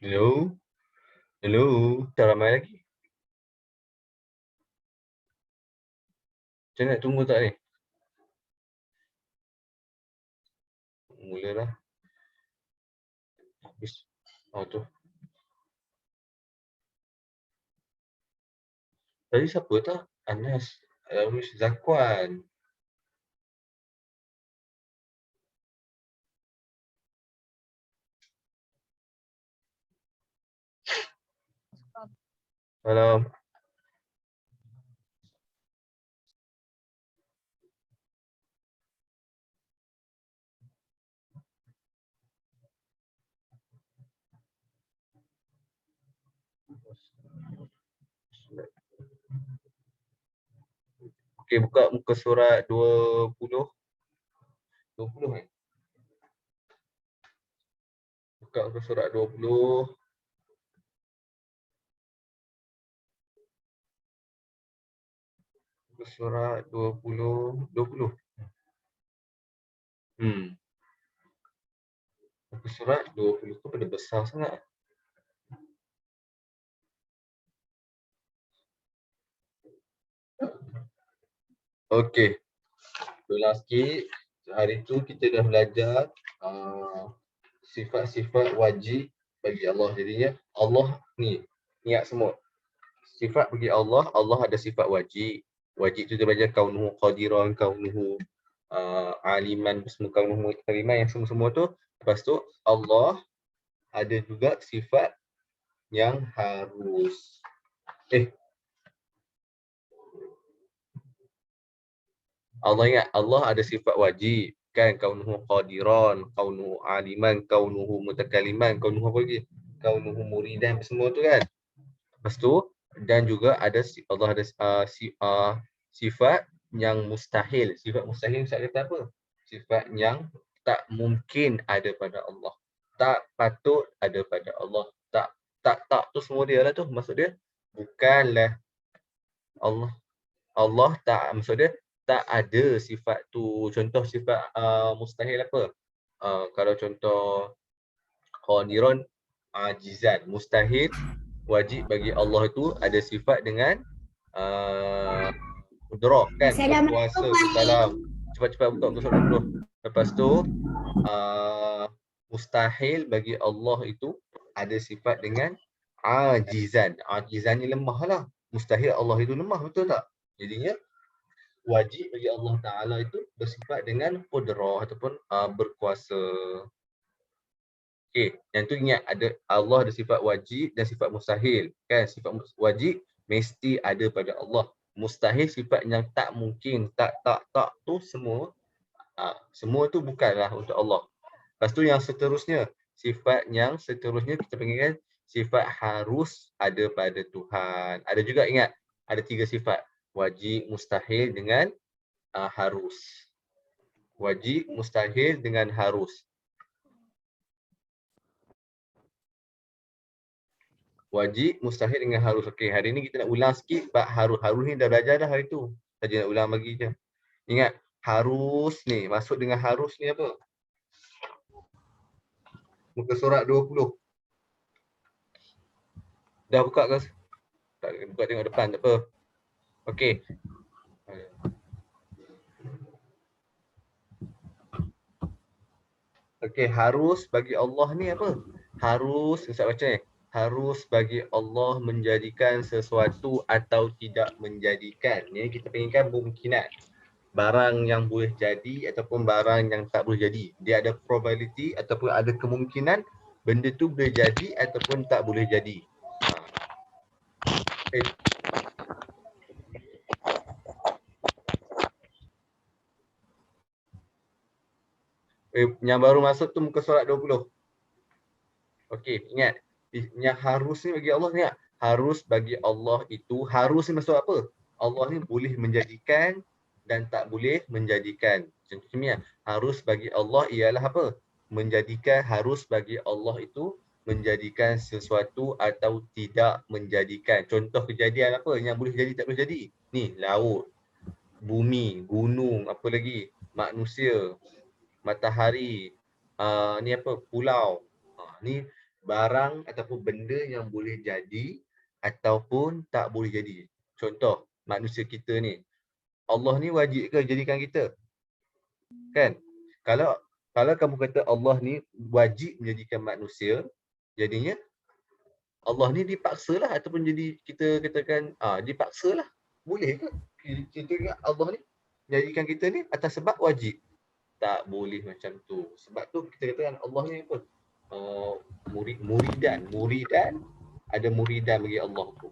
Hello? Hello? Dah ramai lagi? Macam mana nak tunggu tak ni? Mulalah. Habis. Oh tu. Tadi siapa tak? Anas. Darwish Zakwan. Malam. Okey, buka muka surat 20. 20 kan? Buka muka surat 20. Muka surat 20. 20. Muka surat 20 tu pada besar sangat. Okey. Ulang sikit. Hari tu kita dah belajar sifat-sifat wajib bagi Allah. Jadinya Allah ni, ingat semua. Sifat bagi Allah, Allah ada sifat wajib. Wajib tu dia belajar kaunuhu qadiran, kaunuhu aliman, semua kaunuhu kalimat yang semua-semua tu. Lepas tu Allah ada juga sifat yang harus. Allah ingat, Allah ada sifat wajib. Kan, kaunuhu qadiran, kaunuhu aliman, kaunuhu mutakaliman, kaunuhu apa lagi? Kaunuhu muridan, semua tu kan. Lepas tu, dan juga ada Allah ada sifat yang mustahil. Sifat mustahil Ustaz kata apa? Sifat yang tak mungkin ada pada Allah. Tak patut ada pada Allah. Tak tu semua dia lah tu. Maksud dia, bukanlah Allah. Allah tak, maksud dia, tak ada sifat tu. Contoh sifat mustahil apa? Kalau contoh qadiran, ajizan. Mustahil, wajib bagi Allah itu ada sifat dengan qudrah kan, berkuasa. Salam. Cepat-cepat buka muka surat 20. Lepas tu mustahil bagi Allah itu ada sifat dengan ajizan. Ajizan ni lemah lah. Mustahil Allah itu lemah, betul tak? Jadinya wajib bagi Allah Ta'ala itu bersifat dengan qudrah ataupun berkuasa. Okey, yang tu ingat ada Allah ada sifat wajib dan sifat mustahil. Kan, sifat wajib mesti ada pada Allah. Mustahil sifat yang tak mungkin, tak tu semua semua tu bukanlah untuk Allah. Lepas tu yang seterusnya, sifat yang seterusnya kita panggilkan sifat harus ada pada Tuhan. Ada juga ingat, ada 3 sifat. Wajib, mustahil dengan harus. Wajib, mustahil dengan harus. Wajib, mustahil dengan harus. Okey, hari ni kita nak ulang sikit bab harus. Harus ni dah belajar dah hari tu. Saja nak ulang bagi je. Ingat, harus ni, maksud dengan harus ni apa? Muka surat 20. Dah buka ke? Tak buka, tengok depan, tak apa. Okey. Okey, harus bagi Allah ni apa? Harus, Ustaz baca ni. Harus bagi Allah menjadikan sesuatu atau tidak menjadikan. Ni kita panggilkan mungkinat. Barang yang boleh jadi ataupun barang yang tak boleh jadi. Dia ada probability ataupun ada kemungkinan benda tu boleh jadi ataupun tak boleh jadi. Yang baru masuk tu muka surat 20. Okey, ingat. Yang harus ni bagi Allah ni, harus bagi Allah itu, harus ni maksud apa? Allah ni boleh menjadikan dan tak boleh menjadikan. Contohnya, harus bagi Allah ialah apa? Menjadikan, harus bagi Allah itu menjadikan sesuatu atau tidak menjadikan. Contoh kejadian apa yang boleh jadi tak boleh jadi? Ni, laut, bumi, gunung, apa lagi? Manusia, matahari, ni apa? Pulau. Ni barang ataupun benda yang boleh jadi ataupun tak boleh jadi. Contoh, manusia kita ni, Allah ni wajib ke jadikan kita? Kan? Kalau kalau kamu kata Allah ni wajib menjadikan manusia, jadinya Allah ni dipaksalah ataupun jadi kita katakan dipaksalah. Boleh ke? Kita ingat Allah ni menjadikan kita ni atas sebab wajib. Tak boleh macam tu. Sebab tu kita katakan Allah ni apa? Muridan ada muridan bagi Allah tu.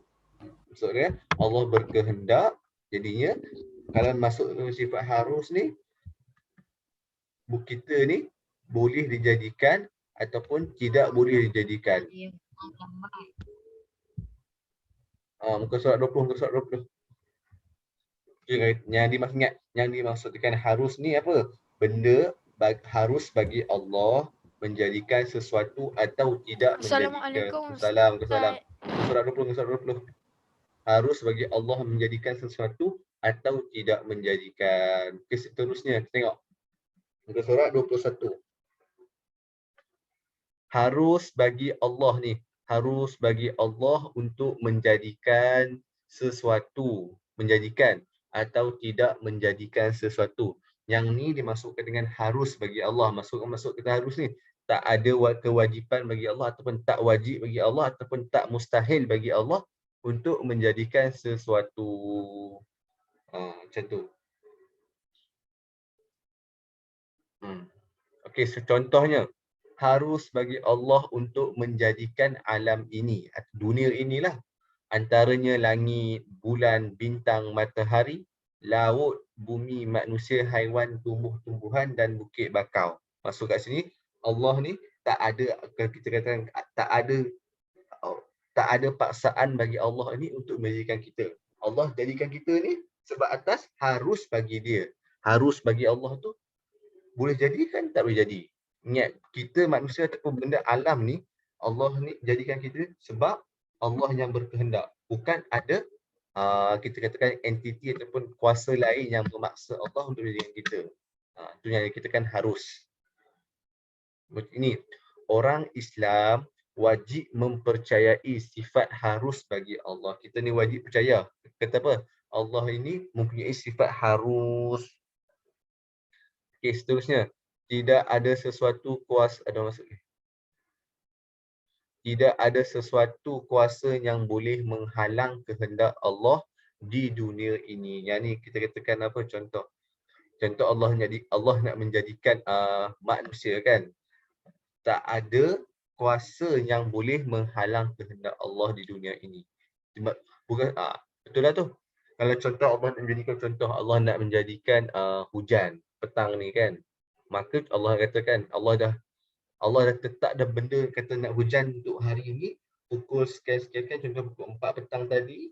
Maksudnya Allah berkehendak, jadinya kalau masuk sifat harus ni, kita ni boleh dijadikan ataupun tidak boleh dijadikan. Muka surat 20, muka surat 20. Okay, yang dimaksudkan harus ni apa? Benda harus bagi Allah menjadikan sesuatu atau tidak menjadikan. Salam. Surat 20, surat 20. Harus bagi Allah menjadikan sesuatu atau tidak menjadikan. Okay, seterusnya kita tengok. Muka surat 21. Harus bagi Allah ni, harus bagi Allah untuk menjadikan sesuatu, menjadikan atau tidak menjadikan sesuatu. Yang ni dimasukkan dengan harus bagi Allah. Masuk kita harus ni, tak ada kewajipan bagi Allah ataupun tak wajib bagi Allah ataupun tak mustahil bagi Allah untuk menjadikan sesuatu. Macam tu. Okey, so contohnya harus bagi Allah untuk menjadikan alam ini, dunia inilah, antaranya langit, bulan, bintang, matahari, laut, bumi, manusia, haiwan, tumbuh-tumbuhan dan bukit bakau. Masuk kat sini, Allah ni tak ada, kita katakan tak ada paksaan bagi Allah ni untuk menjadikan kita. Allah jadikan kita ni sebab atas harus bagi dia. Harus bagi Allah tu boleh jadi kan tak boleh jadi. Ingat, kita manusia ataupun benda alam ni, Allah ni jadikan kita sebab Allah yang berkehendak. Bukan ada kita katakan entiti ataupun kuasa lain yang memaksa Allah untuk menjadikan kita. Itu yang kita kan harus. Ini, orang Islam wajib mempercayai sifat harus bagi Allah. Kita ni wajib percaya. Kata apa? Allah ini mempunyai sifat harus. Okey, seterusnya. Tidak ada sesuatu kuasa, tidak ada sesuatu kuasa yang boleh menghalang kehendak Allah di dunia ini. Yang ni kita katakan apa? Contoh Allah nak menjadikan manusia kan. Tak ada kuasa yang boleh menghalang kehendak Allah di dunia ini. Bukan betul lah tu. Kalau contoh Allah nak menjadikan Allah nak menjadikan hujan petang ni kan. Maka Allah katakan Allah dah tetap dah benda kata nak hujan untuk hari ini pukul sekian-sekian kan, contoh pukul 4 petang tadi,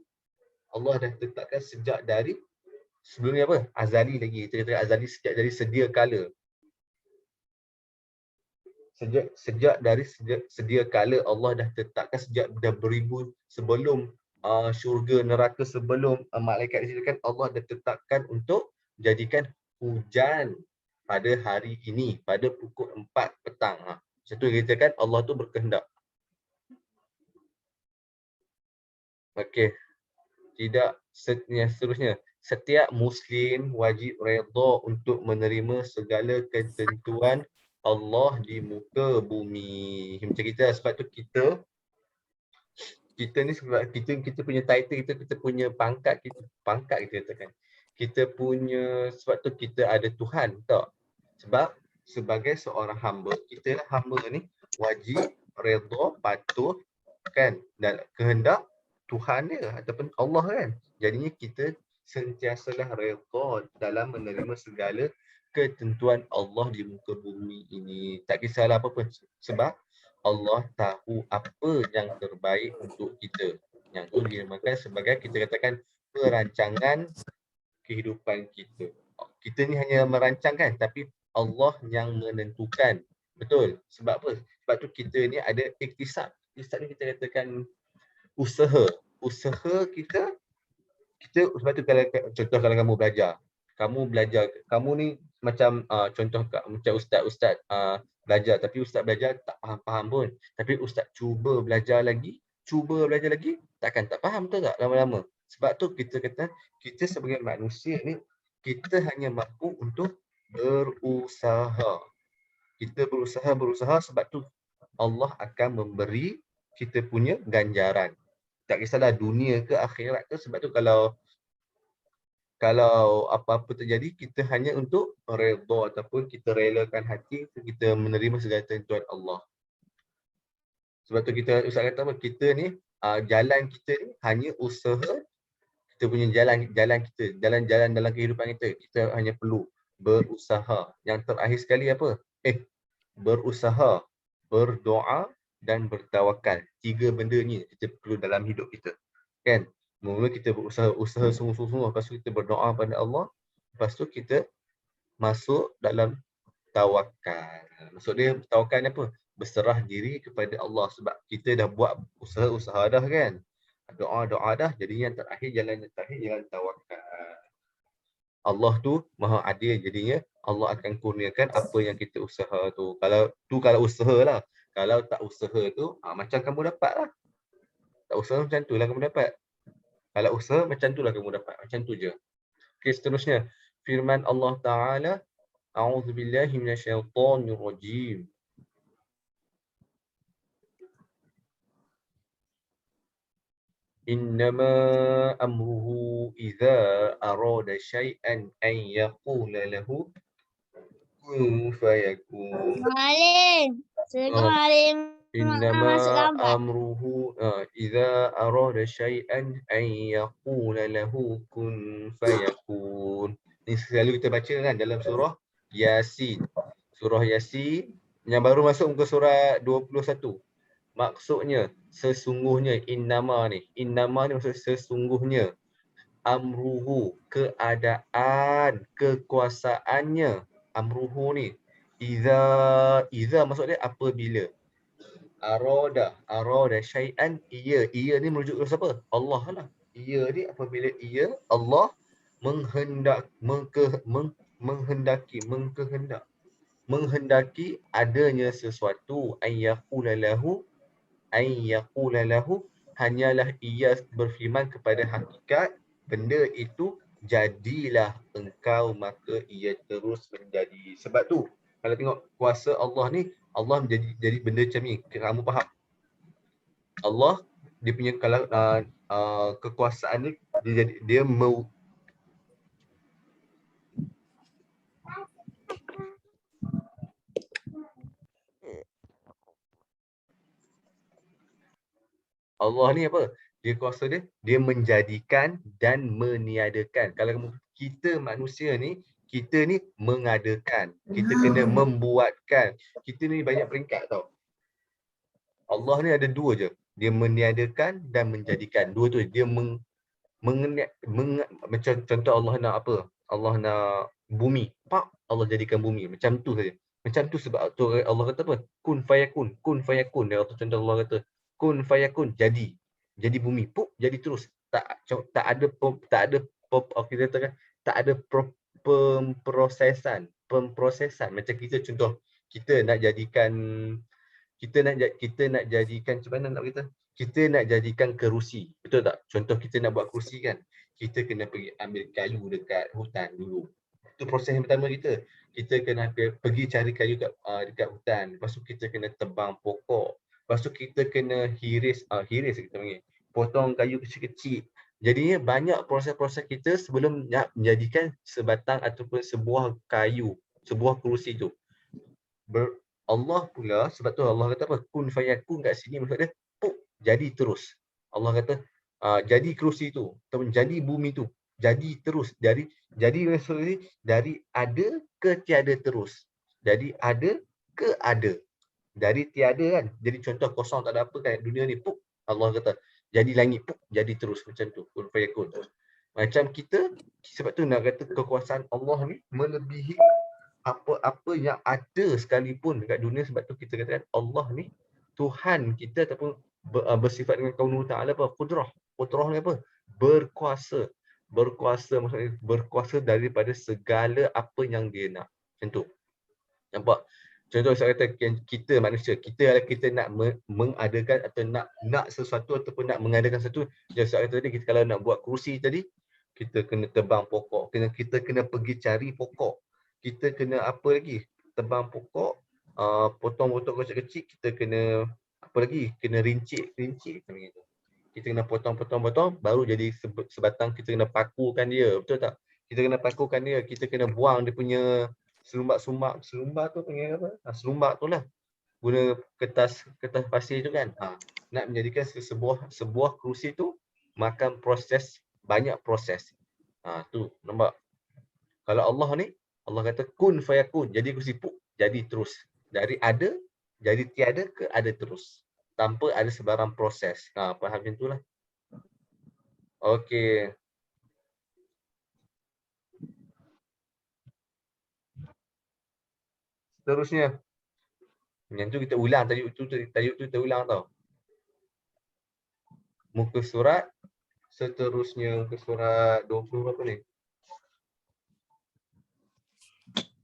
Allah dah tetapkan sejak dari sebelum ni apa? Azali lagi. Kita kata azali sejak dari sedia kala. Sejak dari sedia kala Allah dah tetapkan sejak dah beribu sebelum syurga neraka, sebelum malaikat diciptakan, Allah dah tetapkan untuk jadikan hujan pada hari ini pada pukul 4 petang. Satu kita kan Allah tu berkehendak. Okey. Seterusnya, setiap Muslim wajib redha untuk menerima segala ketentuan Allah di muka bumi. Macam kita, sebab tu kita ni sebab kita punya title, kita punya pangkat kita katakan. Kita punya, sebab tu kita ada Tuhan, tak? Sebab sebagai seorang hamba, kita hamba ni wajib redha, patuh kan, dan kehendak Tuhan dia ataupun Allah kan. Jadinya kita sentiasalah redha dalam menerima segala ketentuan Allah di muka bumi ini. Tak kisahlah apa pun, sebab Allah tahu apa yang terbaik untuk kita. Yang tu dinamakan sebagai, kita katakan, perancangan kehidupan kita. Kita ni hanya merancangkan, tapi Allah yang menentukan. Betul. Sebab apa? Sebab tu kita ni ada iktisab. Iktisab ni kita katakan usaha. Usaha kita sebab tu contoh kalau kamu belajar, kamu ni macam contoh macam ustaz belajar. Tapi ustaz belajar tak faham-faham pun. Tapi ustaz cuba belajar lagi, takkan tak faham, betul tak lama-lama. Sebab tu kita kata, kita sebagai manusia ni, kita hanya mampu untuk berusaha. Kita berusaha sebab tu Allah akan memberi kita punya ganjaran. Tak kisahlah dunia ke akhirat ke, sebab tu kalau apa-apa terjadi, kita hanya untuk redha ataupun kita relakan hati, kita menerima segala tentuan Allah. Sebab tu kita, Ustaz kata apa, kita ni, jalan kita ni hanya usaha, kita punya jalan kita, jalan-jalan dalam kehidupan kita, kita hanya perlu berusaha. Yang terakhir sekali apa? Berusaha, berdoa dan bertawakal. 3 benda ni kita perlu dalam hidup kita. Kan? Mula kita berusaha sungguh-sungguh, lepas tu kita berdoa pada Allah, lepas tu kita masuk dalam tawakal. Maksud dia tawakal ni apa? Berserah diri kepada Allah, sebab kita dah buat usaha dah kan. Doa dah, jadi yang terakhir, jalan tawakal. Allah tu maha adil, jadinya Allah akan kurniakan apa yang kita usaha tu. Kalau usaha lah. Kalau tak usaha tu, macam kamu dapat lah. Tak usaha macam tu lah kamu dapat. Kalau usaha macam tu lah kamu dapat. Macam tu je. Okay, seterusnya. Firman Allah Ta'ala, A'udzubillahi minasyaitonirrajim. Innama amruhu idza arada syai'an an yaqula lahu kun fayakun. Innama amruhu idza arada syai'an an yaqula lahu kun fayakun. Ni selalu kita baca kan dalam surah Yasin. Surah Yasin yang baru masuk muka surah 21. Maksudnya sesungguhnya, innama ni maksud sesungguhnya, amruhu keadaan, kekuasaannya, amruhu ni iza maksud dia apabila, arada syai'an, ia ni merujuk ke siapa? Allah lah. Ia ni apabila Allah menghendaki adanya sesuatu, ayyaqula lahu, hanyalah ia berfirman kepada hakikat benda itu, jadilah engkau, maka ia terus menjadi. Sebab tu kalau tengok kuasa Allah ni, Allah jadi benda macam ni, kamu faham? Allah dia punya kalau kekuasaan ni, dia Allah ni apa? Dia kuasa dia menjadikan dan meniadakan. Kalau kita manusia ni, kita ni mengadakan. Kita kena membuatkan. Kita ni banyak peringkat tau. Allah ni ada dua je. Dia meniadakan dan menjadikan. Dua tu dia macam contoh Allah nak apa? Allah nak bumi. Pak, Allah jadikan bumi. Macam tu saja. Macam tu sebab tu Allah kata apa? Kun fayakun. Kun fayakun. Dia kata contoh Allah kata kun fayakun, jadi bumi, pup, jadi terus. Tak ada kita katakan tak ada pemprosesan. Macam kita contoh, kita nak jadikan macam mana nak kita? Kita nak jadikan kerusi. Betul tak? Contoh kita nak buat kerusi kan. Kita kena pergi ambil kayu dekat hutan dulu. Itu proses yang pertama kita. Kita kena pergi cari kayu dekat hutan. Lepas tu kita kena tebang pokok. Lepas tu kita kena hiris kita panggil. Potong kayu kecil-kecil. Jadinya banyak proses-proses kita sebelum nak menjadikan sebatang ataupun sebuah kayu, sebuah kerusi tu. Allah pula, sebab tu Allah kata apa? Kun fayakun kat sini maksud dia, puk, jadi terus. Allah kata, jadi kerusi tu, ataupun jadi bumi tu, jadi terus. Jadi maksudnya dari ada ke tiada terus. Jadi ada ke ada. Dari tiada kan. Jadi contoh kosong tak ada apa kan dunia ni, puk, Allah kata, jadi langit, puk, jadi terus macam tu. Kun fayakun. Macam kita, sebab tu nak kata kekuasaan Allah ni melebihi apa-apa yang ada sekalipun dekat dunia. Sebab tu kita katakan Allah ni Tuhan kita, ataupun bersifat dengan kaunu ta'ala apa? Qudrah ni apa? Berkuasa maksudnya berkuasa daripada segala apa yang dia nak. Macam tu. Nampak? Contoh saya kata kita manusia, kita nak mengadakan atau nak sesuatu ataupun nak mengadakan sesuatu. Macam saya kata tadi, kita kalau nak buat kerusi tadi, kita kena tebang pokok, kita kena pergi cari pokok. Kita kena apa lagi? Tebang pokok, potong-potong kecil-kecil, kita kena apa lagi? Kena rincik macam itu. Kita kena potong, baru jadi sebatang, kita kena pakukan dia, betul tak? Kita kena pakukan dia, kita kena buang dia punya selumbar tu panggil apa? Selumbar tu lah. Guna kertas pasir tu kan. Nak menjadikan sebuah kerusi tu makan banyak proses. Tu nampak. Kalau Allah ni, Allah kata kun fayakun. Jadi kerusi jadi terus. Dari ada jadi tiada ke ada terus. Tanpa ada sebarang proses. Faham macam tu lah. Okey. Seterusnya. Yang tu kita ulang, tajuk tu kita ulang tau. Muka surat seterusnya, muka surat 20 berapa ni?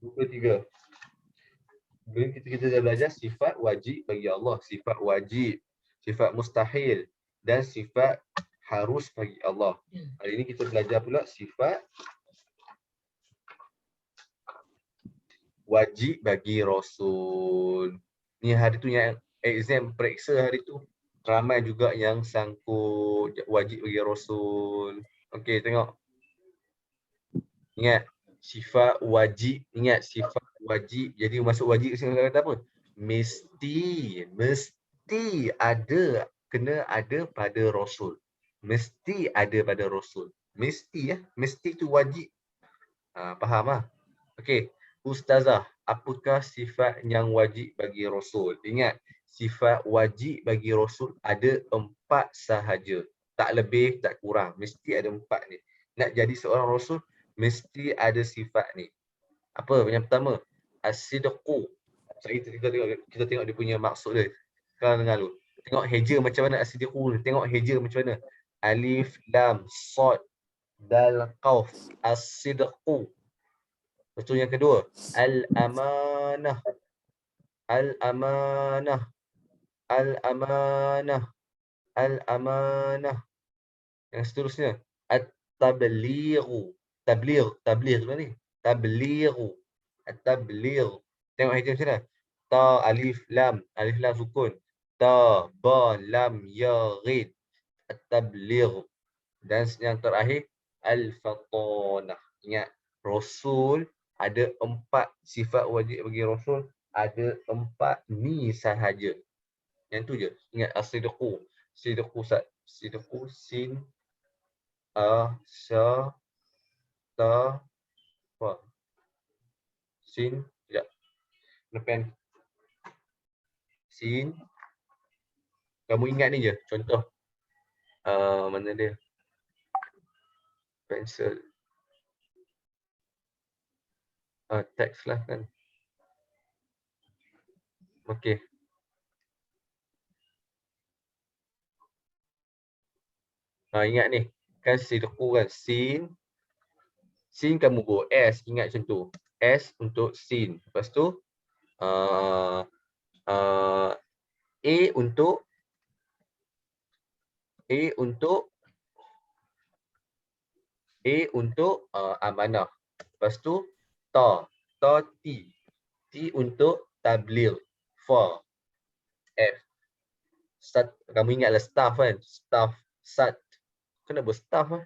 Muka 3. Kita dah belajar sifat wajib bagi Allah, sifat wajib, sifat mustahil dan sifat harus bagi Allah. Hari ini kita belajar pula sifat wajib bagi Rasul. Ni hari tu yang exam periksa hari tu. Ramai juga yang sangkut wajib bagi Rasul. Okey, tengok. Ingat, sifat wajib. Ingat, sifat wajib. Jadi masuk wajib ke sini kata apa? Mesti ada, kena ada pada Rasul. Mesti ada pada Rasul. Mesti ya. Mesti tu wajib. Faham lah? Okey. Ustazah, apakah sifat yang wajib bagi Rasul? Ingat, sifat wajib bagi Rasul ada 4 sahaja. Tak lebih, tak kurang. Mesti ada 4 ni. Nak jadi seorang Rasul, mesti ada sifat ni. Apa? Yang pertama, as-sidqu. Kita tengok dia punya maksud dia. Sekarang dengar dulu. Tengok heja macam mana as-sidqu ni. Tengok heja macam mana. Alif, lam, sad, dal, qaf. As-sidqu. Lepas tu yang kedua, al-amanah. Al-amanah. Al-amanah. Al-amanah. Yang seterusnya, at-tablighu. Tabligh tu ni. Tablighu. At-tabligh. Tengok hijau macam mana? Ta, alif, lam. Alif, lam, sukun. Ta, ba, lam, ya, ghin. At-tabligh. Dan yang terakhir, al-fatanah. Ingat, Rasul ada 4 sifat wajib bagi Rasul. Ada 4 ni sahaja. Yang tu je. Ingat, as-sidqu. Sidqu, sin, sya, ta, fa. Sin, sekejap. Pen. Sin. Kamu ingat ni je, contoh. Mana dia? Pensel. Teks lah kan. Okey. Ingat ni. Kan sidqu kan. Sin kamu go S. Ingat macam tu. S untuk sin. Lepas tu A untuk amanah. Lepas tu ta T. T untuk tabligh. Fa F. Start, kamu ingatlah staff kan? Staff, sat. Kenapa staff lah?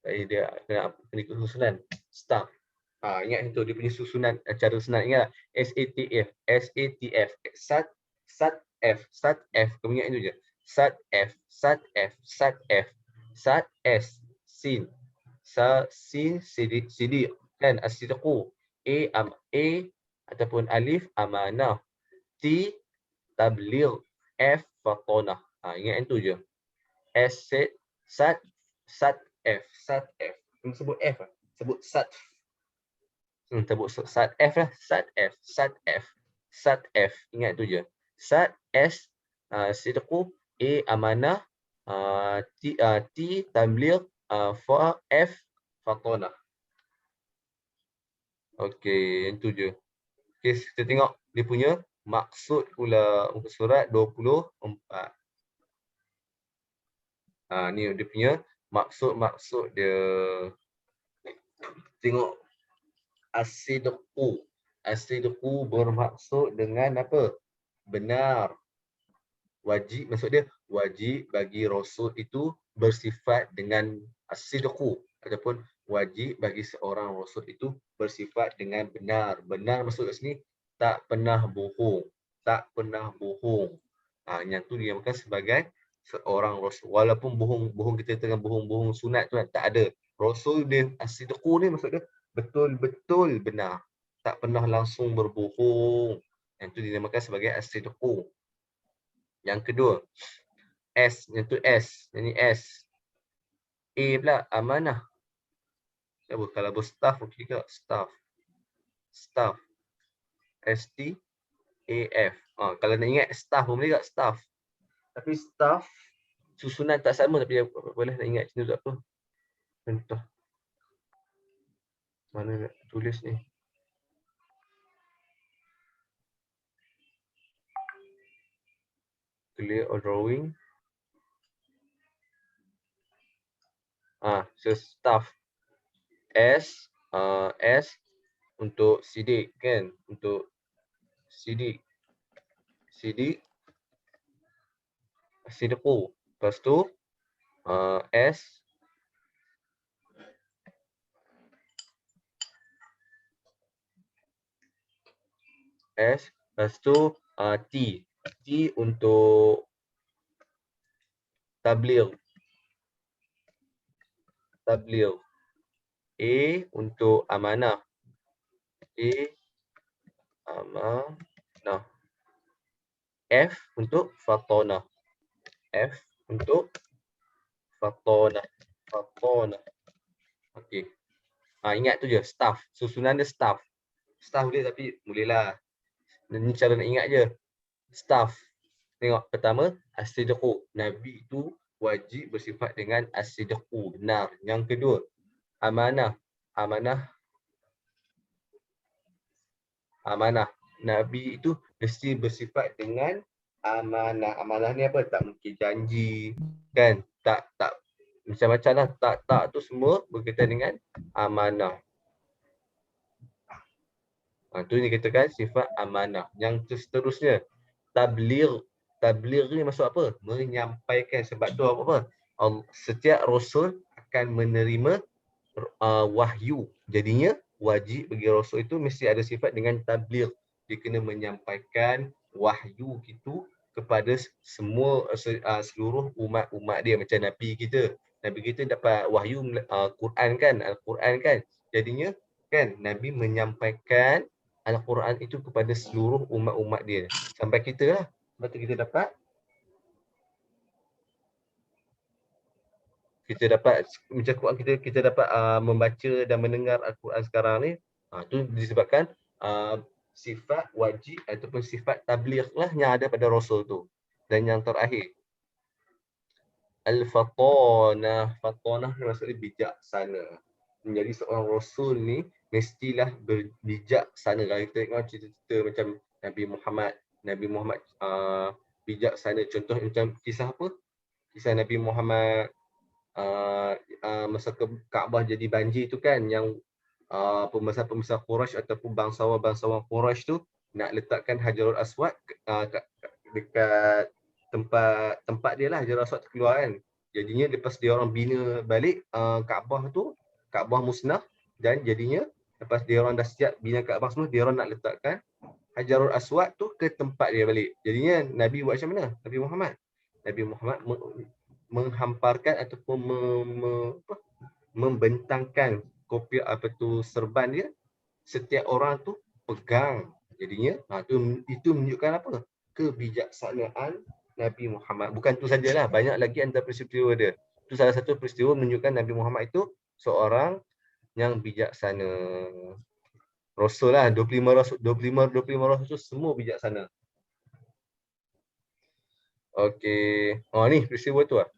Dia kena ikut susunan. Staff. Ingat itu dia punya susunan cara senang. Ingat SATF, SATF, sat F, sat F. Kamu ingat itu je. Sat F, sat F, sat F, sat S, sin, sin, sidiq kan, as-sidqu. A ataupun alif amanah. T tabligh. F fatanah. Ingat itu je. S sat F, sat F. Kamu sebut F lah. Sebut sat. Sebut sat F lah. Sat F, sat F, sat F. Ingat tu je. Sat S, sidqu. A amanah. T tabligh. Fa F fatanah. Okey, yang tu je. Okay, kita tengok dia punya maksud pula muka surat 24. Ni dia punya maksud dia. Tengok as-sidqu. As-sidqu bermaksud dengan apa? Benar. Wajib, maksud dia wajib bagi Rasul itu bersifat dengan as-sidqu, ataupun wajib bagi seorang Rasul itu bersifat dengan benar. Benar maksud kat sini tak pernah bohong. Tak pernah bohong. Yang tu dinamakan sebagai seorang Rasul. Walaupun bohong kita tengah bohong-bohong sunat tu tak ada. Rasul dia as-sidqu ni maksud dia betul-betul benar. Tak pernah langsung berbohong. Yang tu dinamakan sebagai as-sidqu. Yang kedua, S, yang tu S. Yang ni S. A pula, amanah. Kalau berstaff, okey ke? Staff. Staff. S-T-A-F. Kalau nak ingat staff pun boleh tak? Staff. Tapi staff, susunan tak sama tapi boleh nak ingat macam tu tak apa. Contoh. Mana nak tulis ni? Clear or drawing. So staff. S, S untuk sidik kan? Untuk sidik. Sidik. Sidqu. Lepas tu S S. Lepas tu T. T untuk tabligh. Tabligh. A untuk amanah. A, amanah. F untuk fatonah. F untuk fatonah. Fatonah. Okey. Ingat tu je, staff. Susunan dia staff. Staff dia tapi bolehlah. Ni cara nak ingat je. Staff. Tengok pertama, as-sidqu. Nabi itu wajib bersifat dengan as-sidqu, benar. Yang kedua, amanah. Amanah. Amanah. Nabi itu mesti bersifat dengan amanah. Amanah ni apa? Tak mungkin janji, kan? Tak macam-macam lah. Tak tu semua berkaitan dengan amanah. Tu ni katakan sifat amanah. Yang seterusnya, tabligh. Tabligh ni maksud apa? Menyampaikan. Sebab tu apa? Setiap Rasul akan menerima wahyu. Jadinya wajib bagi Rasul itu mesti ada sifat dengan tabligh. Dia kena menyampaikan wahyu itu kepada semua seluruh umat-umat dia. Macam Nabi kita. Nabi kita dapat wahyu Quran kan? Al-Quran kan? Jadinya kan Nabi menyampaikan Al-Quran itu kepada seluruh umat-umat dia. Sampai kita lah. Sebab tu kita dapat macam Quran kita dapat membaca dan mendengar Al-Quran sekarang ni. Tu disebabkan sifat wajib ataupun sifat tabligh lah yang ada pada Rasul tu. Dan yang terakhir, Al-Fatonah. Fatonah maksudnya bijaksana. Menjadi seorang Rasul ni mestilah berbijaksana. Kalau kita tengok cerita-cerita macam Nabi Muhammad bijaksana. Contoh macam kisah apa? Kisah Nabi Muhammad masa Kaabah jadi banjir tu kan, yang pembesar-pembesar Quraisy ataupun bangsawan-bangsawan Quraisy tu nak letakkan Hajarul Aswad dekat tempat dia lah, Hajarul Aswad keluar kan. Jadinya lepas dia orang bina balik Kaabah tu, Kaabah musnah, dan jadinya lepas dia orang dah siap bina Kaabah semua, dia orang nak letakkan Hajarul Aswad tu ke tempat dia balik. Jadinya Nabi buat macam mana? Nabi Muhammad menghamparkan ataupun membentangkan kopi serban dia, setiap orang tu pegang. Jadinya itu menunjukkan apa? Kebijaksanaan Nabi Muhammad. Bukan tu sajalah, banyak lagi antara peristiwa dia. Itu salah satu peristiwa menunjukkan Nabi Muhammad itu seorang yang bijaksana. Rasul lah, 25 rasul tu semua bijaksana. Okey. Ni peristiwa tu lah.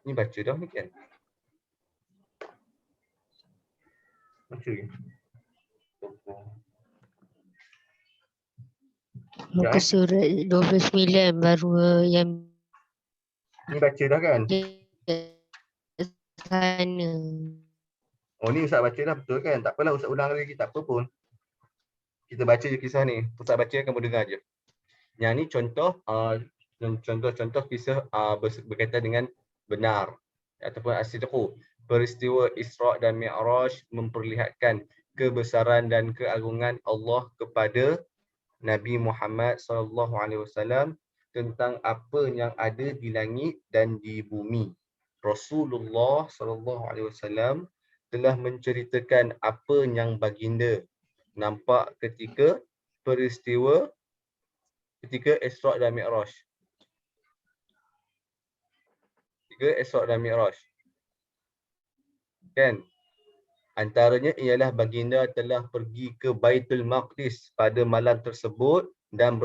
Ni baca dah ni kan. Baca lagi. Muka surat 29 baru yang Ni baca dah kan? sana. Oh ni Ustaz baca dah betul kan? Tak apalah Ustaz ulang lagi, tak apa pun. Kita baca je kisah ni. Ustaz baca, kamu dengar je. Yang ni contoh kisah berkaitan dengan benar ataupun as-sidqu. Peristiwa Isra' dan Mi'raj memperlihatkan kebesaran dan keagungan Allah kepada Nabi Muhammad SAW tentang apa yang ada di langit dan di bumi. Rasulullah SAW telah menceritakan apa yang baginda nampak ketika Isra' dan Mi'raj. Isra' dan Mi'raj. Kan? Antaranya ialah baginda telah pergi ke Baitul Maqdis pada malam tersebut dan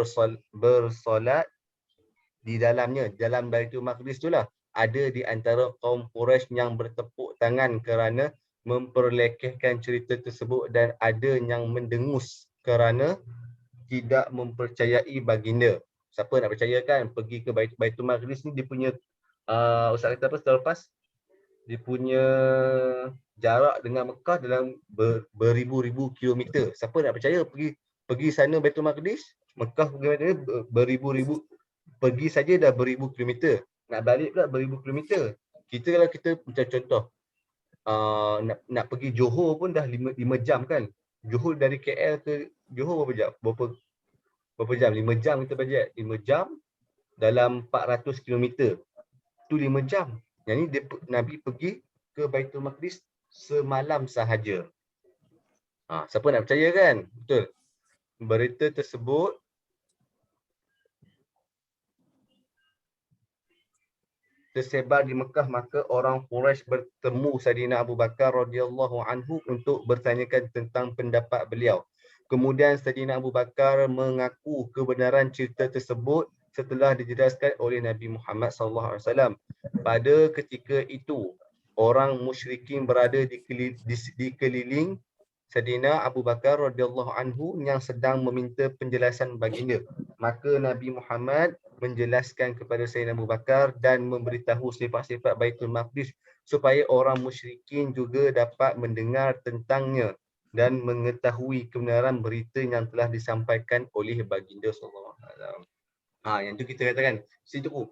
bersolat di dalamnya. Dalam Baitul Maqdis itulah ada di antara kaum Quraisy yang bertepuk tangan kerana memperlekehkan cerita tersebut dan ada yang mendengus kerana tidak mempercayai baginda. Siapa nak percaya kan pergi ke Baitul Maqdis ni, dia punya Ustaz kata apa selepas dia punya jarak dengan Mekah dalam beribu-ribu kilometer. Siapa nak percaya pergi sana Baitul Maqdis, Mekah beribu-ribu, pergi saja dah beribu kilometer. Nak balik pula beribu kilometer. Kalau kita macam contoh nak pergi Johor pun dah 5 jam kan. Johor dari KL ke Johor berapa jam? Berapa jam? 5 jam kita bajet. 5 jam dalam 400 kilometer. Tu 5 jam. Yang ni Nabi pergi ke Baitul Maqdis semalam sahaja. Siapa nak percaya kan? Betul. Berita tersebut tersebar di Mekah, maka orang Quraisy bertemu Saidina Abu Bakar radhiyallahu anhu untuk bertanyakan tentang pendapat beliau. Kemudian Saidina Abu Bakar mengaku kebenaran cerita tersebut setelah dijelaskan oleh Nabi Muhammad SAW. Pada ketika itu, orang musyrikin berada di keliling Saidina Abu Bakar radhiyallahu anhu yang sedang meminta penjelasan baginda. Maka Nabi Muhammad menjelaskan kepada Saidina Abu Bakar dan memberitahu sifat-sifat Baitul Maqdis supaya orang musyrikin juga dapat mendengar tentangnya dan mengetahui kebenaran berita yang telah disampaikan oleh baginda sallallahu alaihi wasallam. Yang tu kita katakan sidqu.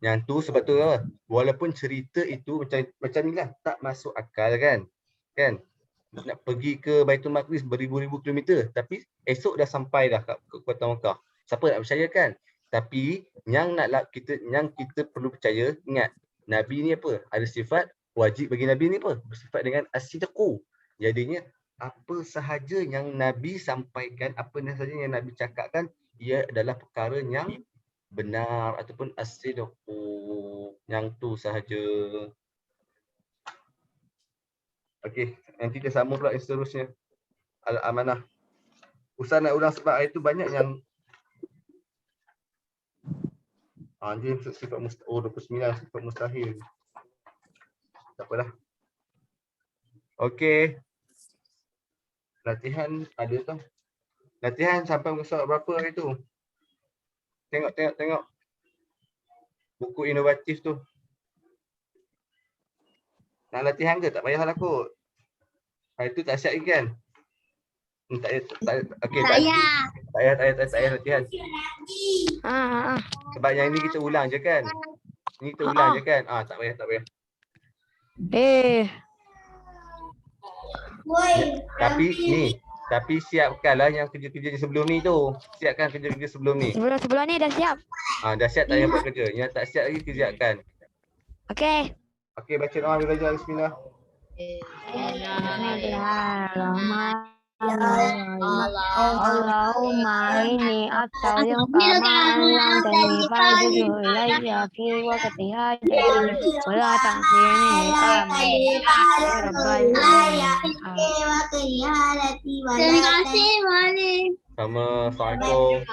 Yang tu sebab tu lah, walaupun cerita itu macam ni lah tak masuk akal kan. Nak pergi ke Baitul Maqdis beribu-ribu kilometer tapi esok dah sampai dah ke kota Mekah. Siapa nak percaya kan? Tapi yang kita perlu percaya, ingat Nabi ni apa? Ada sifat wajib bagi Nabi ni apa? Bersifat dengan as-sidqu. Jadinya apa sahaja yang Nabi sampaikan, apa sahaja yang Nabi cakapkan, ia adalah perkara yang benar ataupun as-sidqu. Yang tu sahaja. Okey, nanti kita sambung pula yang seterusnya. Al-amanah. Ustaz nak ulang sebab hari tu banyak yang dia sifat mustahil, 29 sifat mustahil. Tak apalah. Okey. Latihan ada tau. Latihan sampai muka surat berapa hari tu? Tengok. Buku inovatif tu. Nak latihan ke? Tak payahlah kot. Hari tu tak siap lagi kan? Tak payah latihan. Sebab yang ni kita ulang je kan? Ni kita ulang je kan? Tak payah. Tapi siapkanlah yang kerja-kerja sebelum ni tu. Siapkan kerja-kerja sebelum ni. Sebelum ni dah siap. Dah siap, tak payah buat kerja. Yang tak siap lagi kerjakan. Okey. Okey, baca doa belajar bismillah. Allahumma inni as'aluka ma lam tanfa'u ilayya fi waqti hajati wa la tahzini Sama, assalamualaikum.